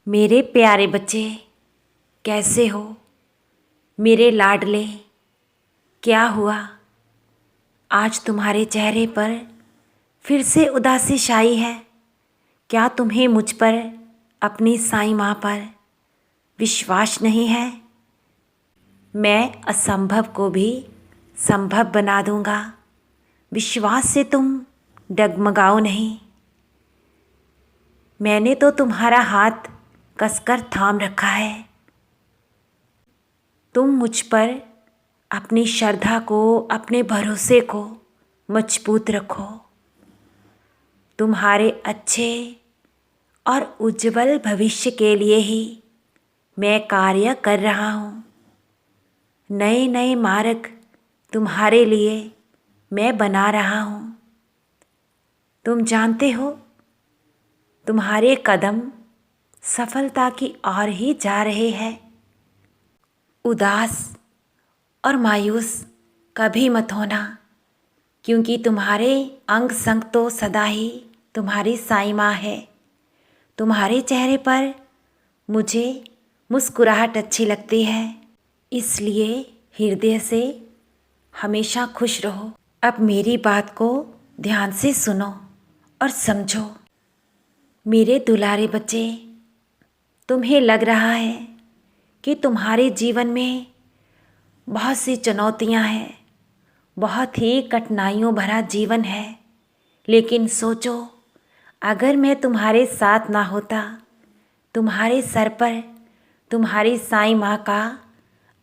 मेरे प्यारे बच्चे, कैसे हो? मेरे लाडले, क्या हुआ? आज तुम्हारे चेहरे पर फिर से उदासी छाई है। क्या तुम्हें मुझ पर, अपनी साईं माँ पर विश्वास नहीं है? मैं असंभव को भी संभव बना दूंगा। विश्वास से तुम डगमगाओ नहीं। मैंने तो तुम्हारा हाथ कसकर थाम रखा है। तुम मुझ पर अपनी श्रद्धा को, अपने भरोसे को मजबूत रखो। तुम्हारे अच्छे और उज्जवल भविष्य के लिए ही मैं कार्य कर रहा हूँ। नए नए मार्ग तुम्हारे लिए मैं बना रहा हूँ। तुम जानते हो, तुम्हारे कदम सफलता की ओर ही जा रहे हैं। उदास और मायूस कभी मत होना, क्योंकि तुम्हारे अंग संग तो सदा ही तुम्हारी साईं माँ है। तुम्हारे चेहरे पर मुझे मुस्कुराहट अच्छी लगती है, इसलिए हृदय से हमेशा खुश रहो। अब मेरी बात को ध्यान से सुनो और समझो। मेरे दुलारे बच्चे, तुम्हें लग रहा है कि तुम्हारे जीवन में बहुत सी चुनौतियां हैं, बहुत ही कठिनाइयों भरा जीवन है। लेकिन सोचो, अगर मैं तुम्हारे साथ ना होता, तुम्हारे सर पर तुम्हारी साईं माँ का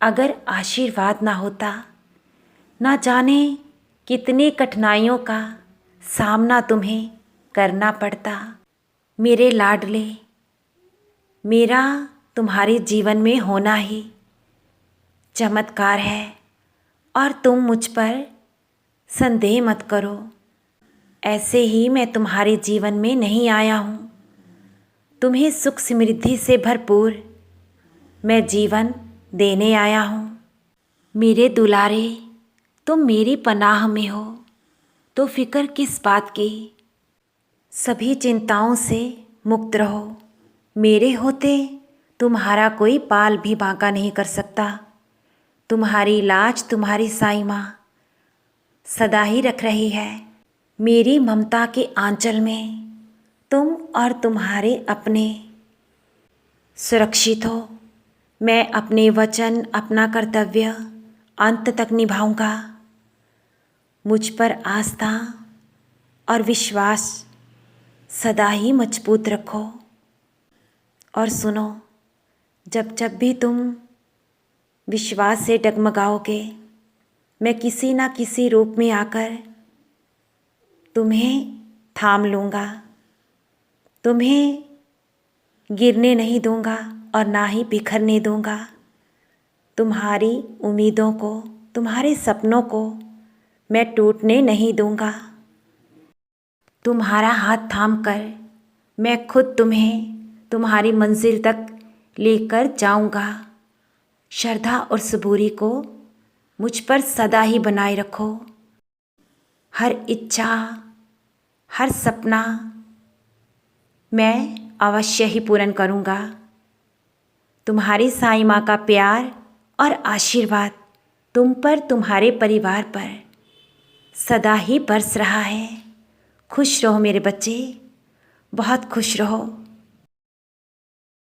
अगर आशीर्वाद ना होता, ना जाने कितनी कठिनाइयों का सामना तुम्हें करना पड़ता। मेरे लाडले, मेरा तुम्हारे जीवन में होना ही चमत्कार है और तुम मुझ पर संदेह मत करो। ऐसे ही मैं तुम्हारे जीवन में नहीं आया हूँ। तुम्हें सुख समृद्धि से भरपूर मैं जीवन देने आया हूँ। मेरे दुलारे, तुम मेरी पनाह में हो तो फिक्र किस बात की। सभी चिंताओं से मुक्त रहो। मेरे होते तुम्हारा कोई पाल भी बांका नहीं कर सकता। तुम्हारी लाज तुम्हारी साईं माँ सदा ही रख रही है। मेरी ममता के आंचल में तुम और तुम्हारे अपने सुरक्षित हो। मैं अपने वचन, अपना कर्तव्य अंत तक निभाऊंगा। मुझ पर आस्था और विश्वास सदा ही मजबूत रखो। और सुनो, जब जब भी तुम विश्वास से डगमगाओगे, मैं किसी ना किसी रूप में आकर तुम्हें थाम लूँगा। तुम्हें गिरने नहीं दूँगा और ना ही बिखरने दूँगा। तुम्हारी उम्मीदों को, तुम्हारे सपनों को मैं टूटने नहीं दूँगा। तुम्हारा हाथ थामकर मैं खुद तुम्हें तुम्हारी मंजिल तक लेकर जाऊँगा। श्रद्धा और सबूरी को मुझ पर सदा ही बनाए रखो। हर इच्छा, हर सपना मैं अवश्य ही पूर्ण करूँगा। तुम्हारी साईं माँ का प्यार और आशीर्वाद तुम पर, तुम्हारे परिवार पर सदा ही बरस रहा है। खुश रहो मेरे बच्चे, बहुत खुश रहो।